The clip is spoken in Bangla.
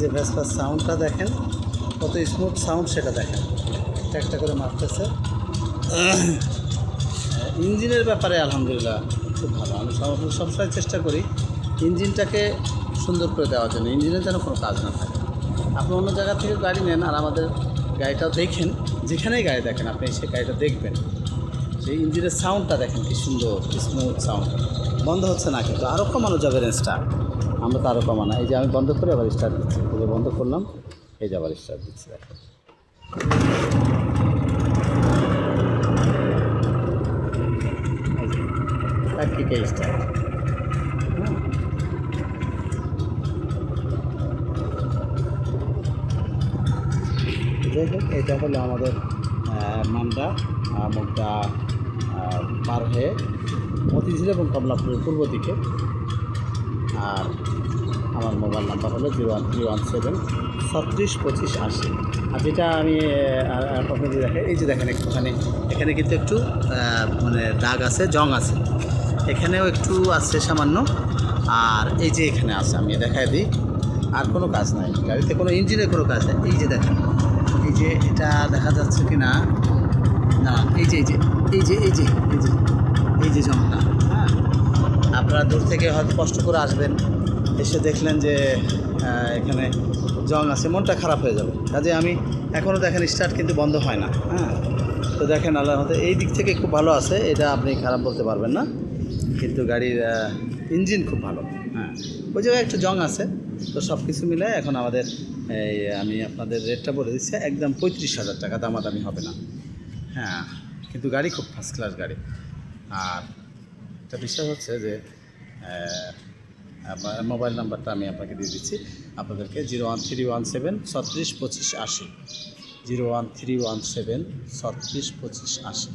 যে ভেসপার সাউন্ডটা দেখেন, কত স্মুথ সাউন্ড সেটা দেখেন, একটা করে মারতেছে। ইঞ্জিনের ব্যাপারে আলহামদুলিল্লাহ খুব ভালো। আমি সবসময় চেষ্টা করি ইঞ্জিনটাকে সুন্দর করে দেওয়ার জন্য, ইঞ্জিনের যেন কোনো কাজ না থাকে। আপনি অন্য জায়গা থেকে গাড়ি নেন আর আমাদের গাড়িটাও দেখেন, যেখানেই গাড়ি দেখেন আপনি সেই গাড়িটা দেখবেন, সেই ইঞ্জিনের সাউন্ডটা দেখেন কি সুন্দর স্মুথ সাউন্ড। বন্ধ হচ্ছে না, কিন্তু আরও কমানো যাবে রেঞ্জটা। আমরা তো আরও কমানো, এই যে আমি বন্ধ করে আবার স্টার্ট দিচ্ছি, এই যে বন্ধ করলাম, এই যে আবার স্টার্ট দিচ্ছি দেখেন। একদিকে স্টার্ট। যাই হোক, এটা হলো আমাদের মান্ডা মুগদা পার হয়ে মতিঝিল এবং কমলাপুরের পূর্ব দিকে। আর আমার মোবাইল নাম্বার হলো 01317 36 25 80। আর যেটা আমি আপনাদের দেখেন, এই যে দেখেন একটুখানি এখানে কিন্তু একটু মানে দাগ আছে, জং আছে, এখানেও একটু আছে সামান্য। আর এই যে এখানে আছে, আমি দেখাই দিই, আর কোনো কাজ নাই গাড়িতে, কোনো ইঞ্জিনের কোনো কাজ নেই। এই যে দেখেন, এই যে এটা দেখা যাচ্ছে কি না, না এই যে এই যে এই যে এই যে এই যে এই যে জংটা, হ্যাঁ। আপনারা দূর থেকে হয়তো কষ্ট করে আসবেন, এসে দেখলেন যে এখানে জং আছে, মনটা খারাপ হয়ে যাবে। কাজে আমি এখনও দেখেন স্টার্ট কিন্তু বন্ধ হয় না, হ্যাঁ। তো দেখেন আল্লাহর মতে এই দিক থেকে খুব ভালো আছে, এটা আপনি খারাপ বলতে পারবেন না, কিন্তু গাড়ির ইঞ্জিন খুব ভালো, হ্যাঁ। ওই জায়গায় একটু জং আছে। তো সব কিছু মিলে এখন আমাদের এই আমি আপনাদের রেটটা বলে দিচ্ছি, একদম 35,000 টাকা, দামাদামি হবে না, হ্যাঁ। কিন্তু গাড়ি খুব ফার্স্ট ক্লাস গাড়ি। আর একটা বিষয় হচ্ছে যে মোবাইল নাম্বারটা আমি আপনাকে দিয়ে দিচ্ছি আপনাদেরকে, 01317 36 25 80, 01317 36 25 80।